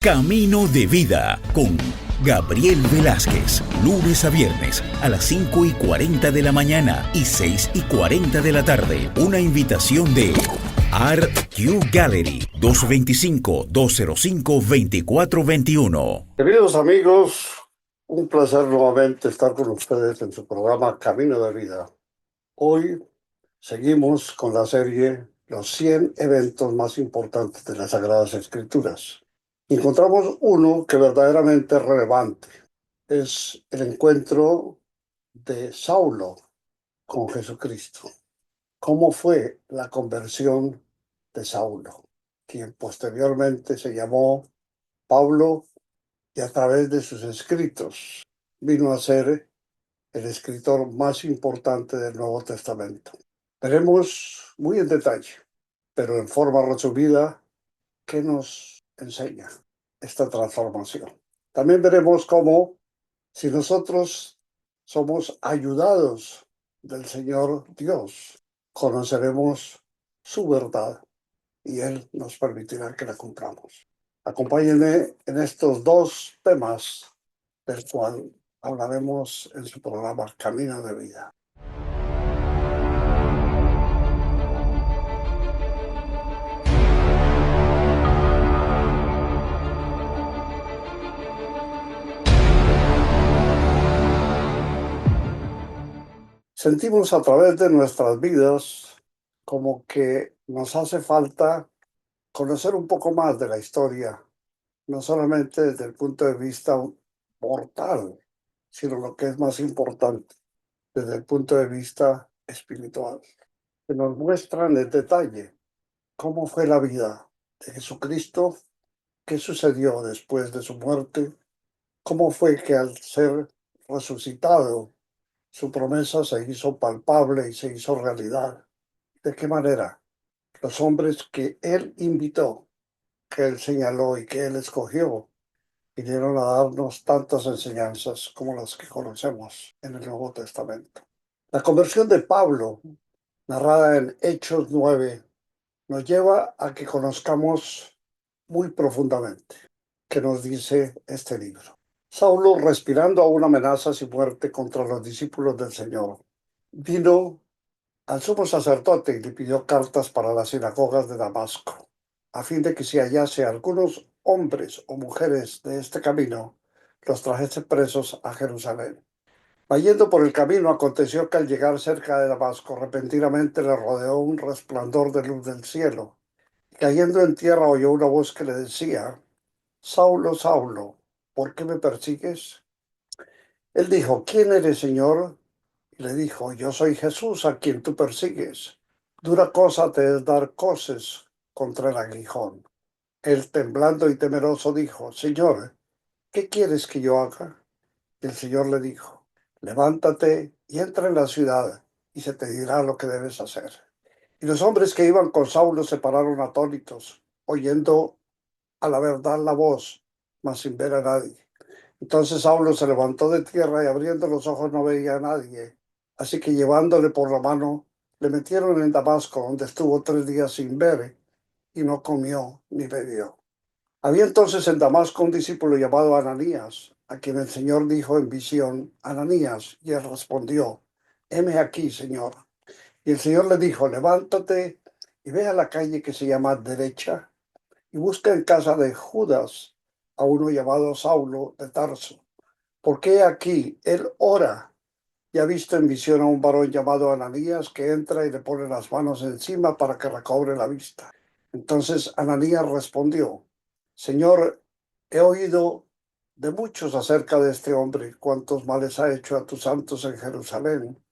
Camino de Vida con Gabriel Velázquez, lunes a viernes a las 5:40 de la mañana y 6:40 de la tarde. Una invitación de Art Q Gallery, 225-205-2421. Queridos amigos, un placer nuevamente estar con ustedes en su programa Camino de Vida. Hoy seguimos con la serie Los 100 eventos más importantes de las Sagradas Escrituras. Encontramos uno que verdaderamente es relevante. Es el encuentro de Saulo con Jesucristo. ¿Cómo fue la conversión de Saulo, quien posteriormente se llamó Pablo y a través de sus escritos vino a ser el escritor más importante del Nuevo Testamento? Veremos muy en detalle, pero en forma resumida, qué nos enseña esta transformación. También veremos cómo, si nosotros somos ayudados del Señor Dios, conoceremos su verdad y Él nos permitirá que la cumplamos. Acompáñenme en estos dos temas del cual hablaremos en su programa Camino de Vida. Sentimos a través de nuestras vidas como que nos hace falta conocer un poco más de la historia, no solamente desde el punto de vista mortal, sino lo que es más importante, desde el punto de vista espiritual, que nos muestran en detalle cómo fue la vida de Jesucristo, qué sucedió después de su muerte, cómo fue que al ser resucitado, su promesa se hizo palpable y se hizo realidad. ¿De qué manera? Los hombres que él invitó, que él señaló y que él escogió, vinieron a darnos tantas enseñanzas como las que conocemos en el Nuevo Testamento. La conversión de Pablo, narrada en Hechos 9, nos lleva a que conozcamos muy profundamente qué nos dice este libro. Saulo, respirando aún amenazas y muerte contra los discípulos del Señor, vino al sumo sacerdote y le pidió cartas para las sinagogas de Damasco, a fin de que si hallase algunos hombres o mujeres de este camino, los trajese presos a Jerusalén. Yendo por el camino, aconteció que al llegar cerca de Damasco, repentinamente le rodeó un resplandor de luz del cielo. Y cayendo en tierra oyó una voz que le decía: Saulo, Saulo, ¿por qué me persigues? Él dijo: ¿Quién eres, Señor? Y le dijo: Yo soy Jesús, a quien tú persigues. Dura cosa te es dar coces contra el aguijón. Él, temblando y temeroso, dijo: Señor, ¿qué quieres que yo haga? Y el Señor le dijo: Levántate y entra en la ciudad, y se te dirá lo que debes hacer. Y los hombres que iban con Saulo se pararon atónitos, oyendo a la verdad la voz, mas sin ver a nadie. Entonces Saulo se levantó de tierra y abriendo los ojos no veía a nadie. Así que llevándole por la mano, le metieron en Damasco, donde estuvo 3 días sin ver, y no comió ni bebió. Había entonces en Damasco un discípulo llamado Ananías, a quien el Señor dijo en visión: Ananías, y él respondió: heme aquí, Señor. Y el Señor le dijo: levántate y ve a la calle que se llama Derecha, y busca en casa de Judas a uno llamado Saulo de Tarso, porque aquí él ora y ha visto en visión a un varón llamado Ananías que entra y le pone las manos encima para que recobre la vista. Entonces Ananías respondió: Señor, he oído de muchos acerca de este hombre, cuántos males ha hecho a tus santos en Jerusalén,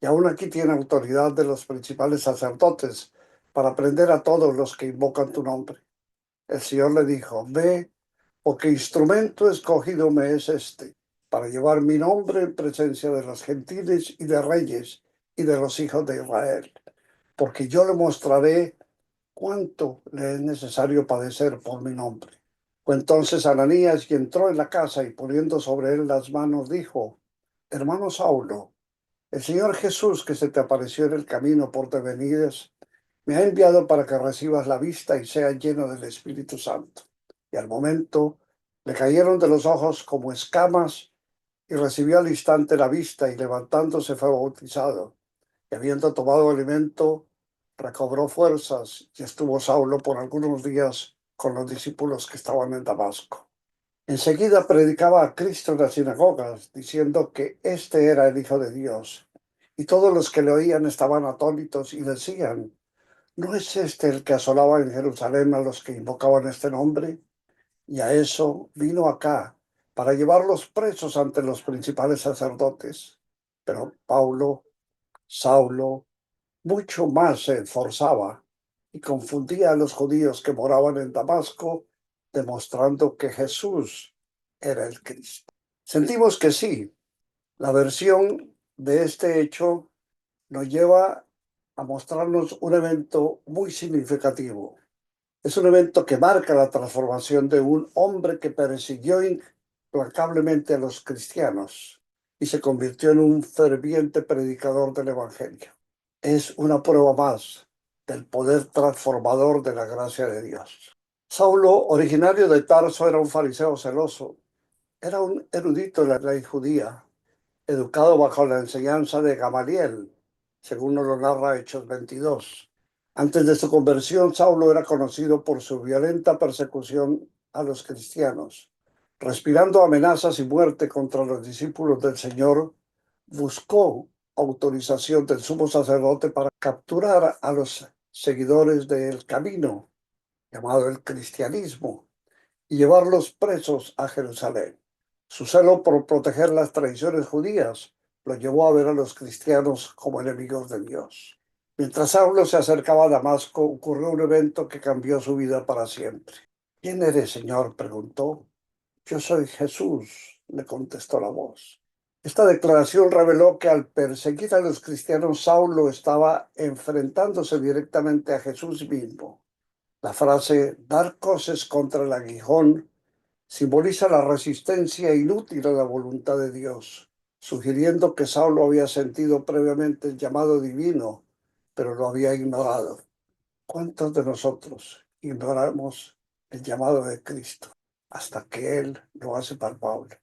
y aún aquí tiene autoridad de los principales sacerdotes para prender a todos los que invocan tu nombre. El Señor le dijo: ve, porque instrumento escogido me es este, para llevar mi nombre en presencia de los gentiles y de reyes y de los hijos de Israel, porque yo le mostraré cuánto le es necesario padecer por mi nombre. Fue entonces Ananías y entró en la casa y poniendo sobre él las manos dijo: hermano Saulo, el Señor Jesús, que se te apareció en el camino por donde venías, me ha enviado para que recibas la vista y seas lleno del Espíritu Santo. y al momento le cayeron de los ojos como escamas y recibió al instante la vista y levantándose fue bautizado. Y habiendo tomado alimento, recobró fuerzas y estuvo Saulo por algunos días con los discípulos que estaban en Damasco. Enseguida predicaba a Cristo en las sinagogas, diciendo que éste era el Hijo de Dios. Y todos los que le oían estaban atónitos y decían, ¿no es este el que asolaba en Jerusalén a los que invocaban este nombre? Y a eso vino acá, para llevarlos presos ante los principales sacerdotes. Pero Saulo, mucho más se esforzaba y confundía a los judíos que moraban en Damasco, demostrando que Jesús era el Cristo. Sentimos que sí, la versión de este hecho nos lleva a mostrarnos un evento muy significativo. Es un evento que marca la transformación de un hombre que persiguió implacablemente a los cristianos y se convirtió en un ferviente predicador del Evangelio. Es una prueba más del poder transformador de la gracia de Dios. Saulo, originario de Tarso, era un fariseo celoso. Era un erudito de la ley judía, educado bajo la enseñanza de Gamaliel, según nos lo narra Hechos 22. Antes de su conversión, Saulo era conocido por su violenta persecución a los cristianos. Respirando amenazas y muerte contra los discípulos del Señor, buscó autorización del sumo sacerdote para capturar a los seguidores del camino, llamado el cristianismo, y llevarlos presos a Jerusalén. Su celo por proteger las tradiciones judías lo llevó a ver a los cristianos como enemigos de Dios. Mientras Saulo se acercaba a Damasco, ocurrió un evento que cambió su vida para siempre. ¿Quién eres, Señor?, preguntó. Yo soy Jesús, le contestó la voz. Esta declaración reveló que al perseguir a los cristianos, Saulo estaba enfrentándose directamente a Jesús mismo. La frase dar coces contra el aguijón simboliza la resistencia inútil a la voluntad de Dios, sugiriendo que Saulo había sentido previamente el llamado divino, pero lo había ignorado. ¿Cuántos de nosotros ignoramos el llamado de Cristo hasta que Él lo hace palpable?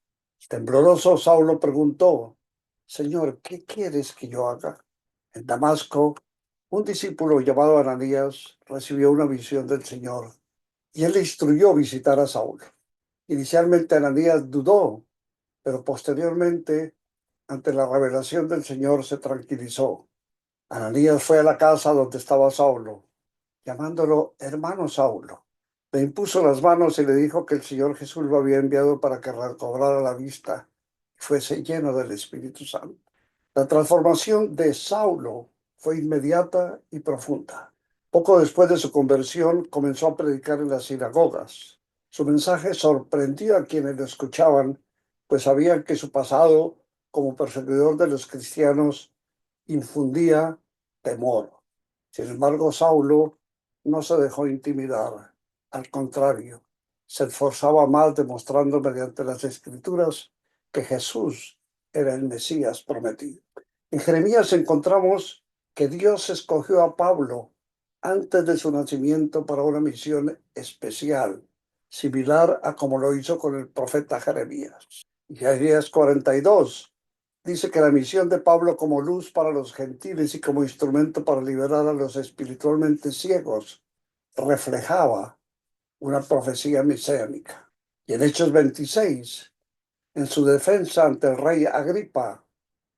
Tembloroso, Saulo preguntó, Señor, ¿qué quieres que yo haga? En Damasco, un discípulo llamado Ananías recibió una visión del Señor y él le instruyó visitar a Saulo. Inicialmente Ananías dudó, pero posteriormente, ante la revelación del Señor, se tranquilizó. Ananías fue a la casa donde estaba Saulo, llamándolo hermano Saulo. Le impuso las manos y le dijo que el Señor Jesús lo había enviado para que recobrara la vista y fuese lleno del Espíritu Santo. La transformación de Saulo fue inmediata y profunda. Poco después de su conversión, comenzó a predicar en las sinagogas. Su mensaje sorprendió a quienes lo escuchaban, pues sabían que su pasado como perseguidor de los cristianos infundía temor. Sin embargo, Saulo no se dejó intimidar. Al contrario, se esforzaba más demostrando mediante las Escrituras que Jesús era el Mesías prometido. En Jeremías encontramos que Dios escogió a Pablo antes de su nacimiento para una misión especial, similar a como lo hizo con el profeta Jeremías. Jeremías 42 dice que la misión de Pablo como luz para los gentiles y como instrumento para liberar a los espiritualmente ciegos reflejaba una profecía mesiánica. Y en Hechos 26, en su defensa ante el rey Agripa,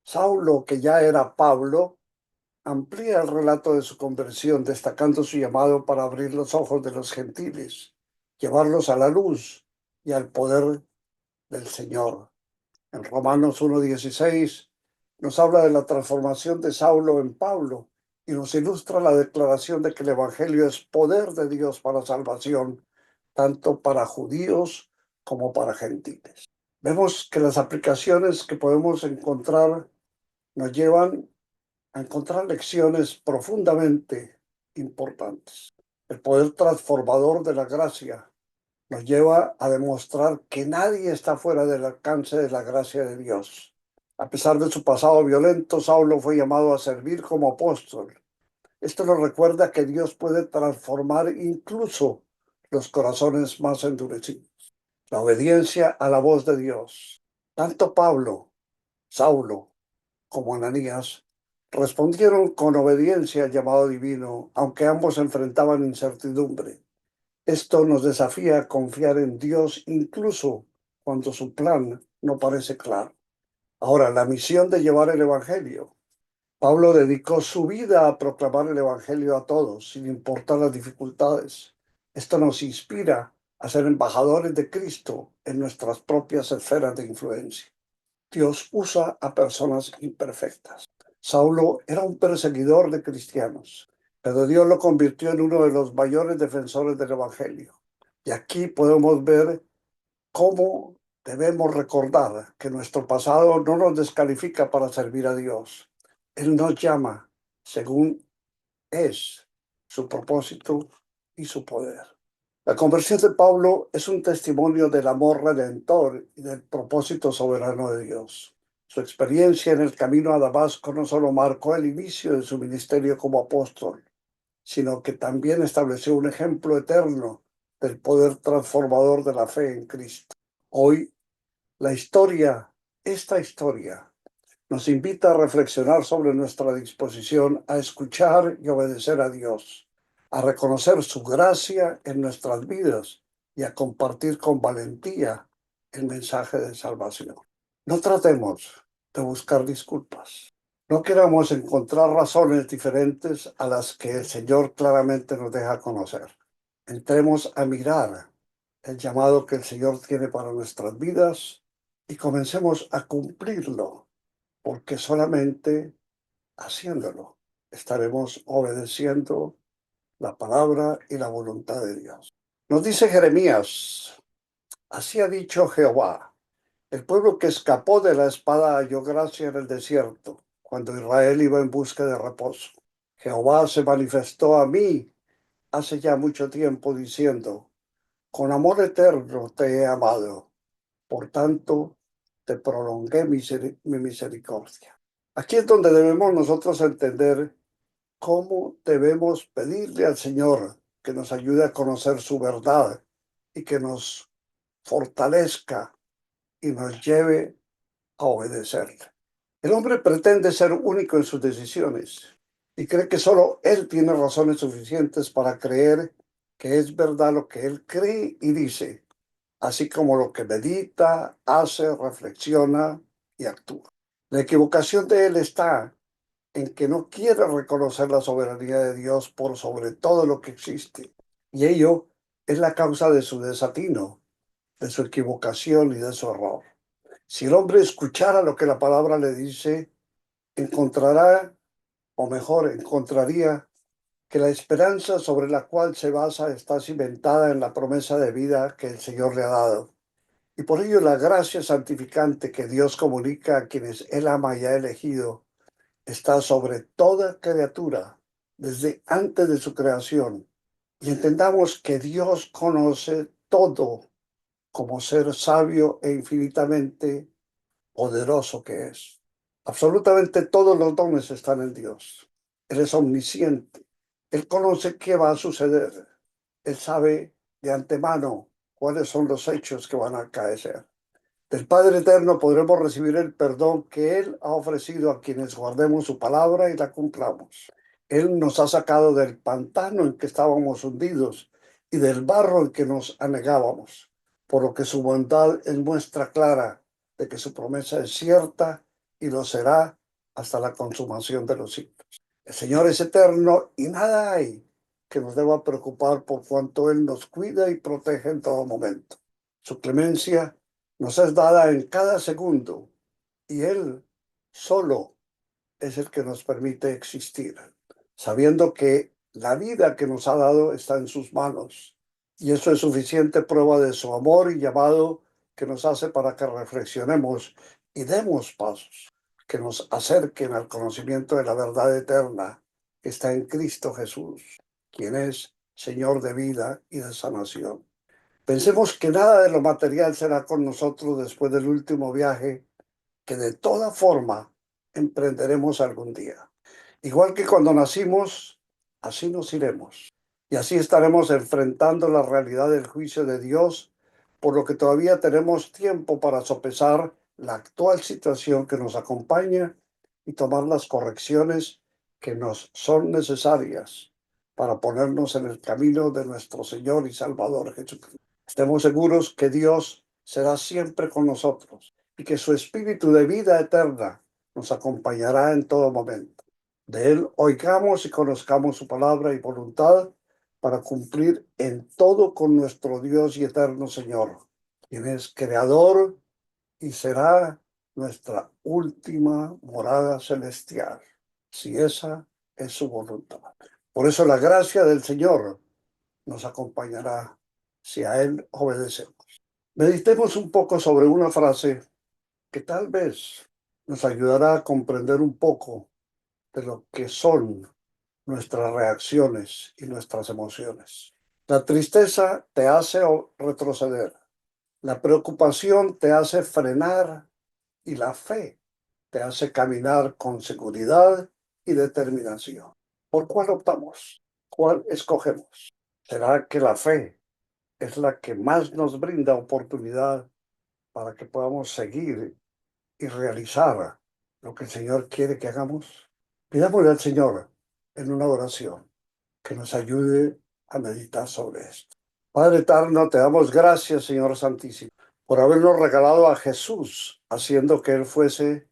Saulo, que ya era Pablo, amplía el relato de su conversión, destacando su llamado para abrir los ojos de los gentiles, llevarlos a la luz y al poder del Señor. En Romanos 1:16 nos habla de la transformación de Saulo en Pablo y nos ilustra la declaración de que el Evangelio es poder de Dios para salvación, tanto para judíos como para gentiles. Vemos que las aplicaciones que podemos encontrar nos llevan a encontrar lecciones profundamente importantes. El poder transformador de la gracia nos lleva a demostrar que nadie está fuera del alcance de la gracia de Dios. A pesar de su pasado violento, Saulo fue llamado a servir como apóstol. Esto nos recuerda que Dios puede transformar incluso los corazones más endurecidos. La obediencia a la voz de Dios. Tanto Pablo, Saulo, como Ananías respondieron con obediencia al llamado divino, aunque ambos enfrentaban incertidumbre. Esto nos desafía a confiar en Dios incluso cuando su plan no parece claro. Ahora, la misión de llevar el Evangelio. Pablo dedicó su vida a proclamar el Evangelio a todos, sin importar las dificultades. Esto nos inspira a ser embajadores de Cristo en nuestras propias esferas de influencia. Dios usa a personas imperfectas. Saulo era un perseguidor de cristianos, pero Dios lo convirtió en uno de los mayores defensores del Evangelio. Y aquí podemos ver cómo debemos recordar que nuestro pasado no nos descalifica para servir a Dios. Él nos llama según es su propósito y su poder. La conversión de Pablo es un testimonio del amor redentor y del propósito soberano de Dios. Su experiencia en el camino a Damasco no solo marcó el inicio de su ministerio como apóstol, sino que también estableció un ejemplo eterno del poder transformador de la fe en Cristo. Hoy, esta historia, nos invita a reflexionar sobre nuestra disposición a escuchar y obedecer a Dios, a reconocer su gracia en nuestras vidas y a compartir con valentía el mensaje de salvación. No tratemos de buscar disculpas. No queramos encontrar razones diferentes a las que el Señor claramente nos deja conocer. Entremos a mirar el llamado que el Señor tiene para nuestras vidas y comencemos a cumplirlo, porque solamente haciéndolo estaremos obedeciendo la palabra y la voluntad de Dios. Nos dice Jeremías, así ha dicho Jehová, el pueblo que escapó de la espada halló gracia en el desierto, cuando Israel iba en busca de reposo. Jehová se manifestó a mí hace ya mucho tiempo diciendo, con amor eterno te he amado, por tanto te prolongué mi misericordia. Aquí es donde debemos nosotros entender cómo debemos pedirle al Señor que nos ayude a conocer su verdad y que nos fortalezca y nos lleve a obedecerle. El hombre pretende ser único en sus decisiones y cree que solo él tiene razones suficientes para creer que es verdad lo que él cree y dice, así como lo que medita, hace, reflexiona y actúa. La equivocación de él está en que no quiere reconocer la soberanía de Dios por sobre todo lo que existe. Y ello es la causa de su desatino, de su equivocación y de su error. Si el hombre escuchara lo que la palabra le dice, encontrará, o mejor, encontraría que la esperanza sobre la cual se basa está cimentada en la promesa de vida que el Señor le ha dado. Y por ello la gracia santificante que Dios comunica a quienes Él ama y ha elegido está sobre toda criatura desde antes de su creación. Y entendamos que Dios conoce todo como ser sabio e infinitamente poderoso que es. Absolutamente todos los dones están en Dios. Él es omnisciente. Él conoce qué va a suceder. Él sabe de antemano cuáles son los hechos que van a acaecer. Del Padre Eterno podremos recibir el perdón que Él ha ofrecido a quienes guardemos su palabra y la cumplamos. Él nos ha sacado del pantano en que estábamos hundidos y del barro en que nos anegábamos, por lo que su bondad es muestra clara de que su promesa es cierta y lo será hasta la consumación de los siglos. El Señor es eterno y nada hay que nos deba preocupar por cuanto Él nos cuida y protege en todo momento. Su clemencia nos es dada en cada segundo y Él solo es el que nos permite existir, sabiendo que la vida que nos ha dado está en sus manos. Y eso es suficiente prueba de su amor y llamado que nos hace para que reflexionemos y demos pasos que nos acerquen al conocimiento de la verdad eterna que está en Cristo Jesús, quien es Señor de vida y de sanación. Pensemos que nada de lo material será con nosotros después del último viaje que de toda forma emprenderemos algún día. Igual que cuando nacimos, así nos iremos. Y así estaremos enfrentando la realidad del juicio de Dios, por lo que todavía tenemos tiempo para sopesar la actual situación que nos acompaña y tomar las correcciones que nos son necesarias para ponernos en el camino de nuestro Señor y Salvador Jesucristo. Estemos seguros que Dios será siempre con nosotros y que su espíritu de vida eterna nos acompañará en todo momento. De Él oigamos y conozcamos su palabra y voluntad para cumplir en todo con nuestro Dios y eterno Señor, quien es creador y será nuestra última morada celestial, si esa es su voluntad. Por eso la gracia del Señor nos acompañará si a Él obedecemos. Meditemos un poco sobre una frase que tal vez nos ayudará a comprender un poco de lo que son nuestras reacciones y nuestras emociones. La tristeza te hace retroceder, la preocupación te hace frenar y la fe te hace caminar con seguridad y determinación. ¿Por cuál optamos? ¿Cuál escogemos? ¿Será que la fe es la que más nos brinda oportunidad para que podamos seguir y realizar lo que el Señor quiere que hagamos? Pidámosle al Señor en una oración que nos ayude a meditar sobre esto. Padre eterno, te damos gracias, Señor Santísimo, por habernos regalado a Jesús, haciendo que Él fuese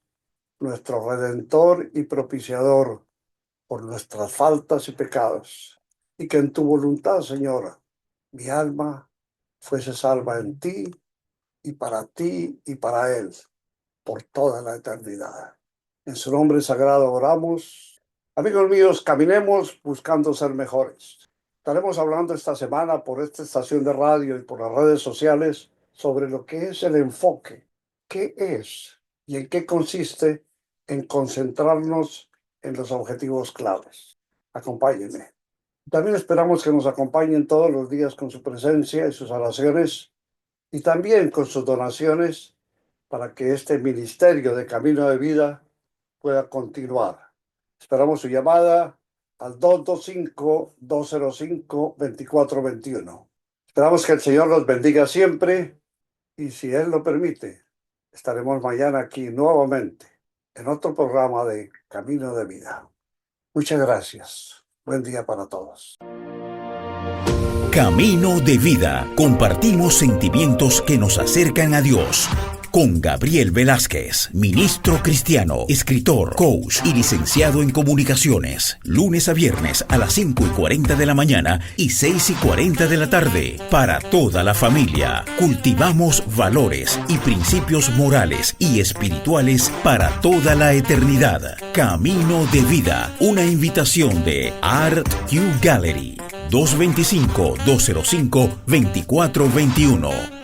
nuestro Redentor y propiciador por nuestras faltas y pecados, y que en tu voluntad, Señor, mi alma fuese salva en ti y para Él, por toda la eternidad. En su nombre sagrado oramos. Amigos míos, caminemos buscando ser mejores. Estaremos hablando esta semana por esta estación de radio y por las redes sociales sobre lo que es el enfoque, qué es y en qué consiste en concentrarnos en los objetivos claves. Acompáñenme. También esperamos que nos acompañen todos los días con su presencia y sus oraciones y también con sus donaciones para que este ministerio de Camino de Vida pueda continuar. Esperamos su llamada al 225-205-2421. Esperamos que el Señor los bendiga siempre y si Él lo permite, estaremos mañana aquí nuevamente en otro programa de Camino de Vida. Muchas gracias. Buen día para todos. Camino de Vida. Compartimos sentimientos que nos acercan a Dios. Con Gabriel Velázquez, ministro cristiano, escritor, coach y licenciado en comunicaciones. Lunes a viernes a las 5:40 de la mañana y 6:40 de la tarde. Para toda la familia. Cultivamos valores y principios morales y espirituales para toda la eternidad. Camino de Vida. Una invitación de Art Q Gallery. 225-205-2421.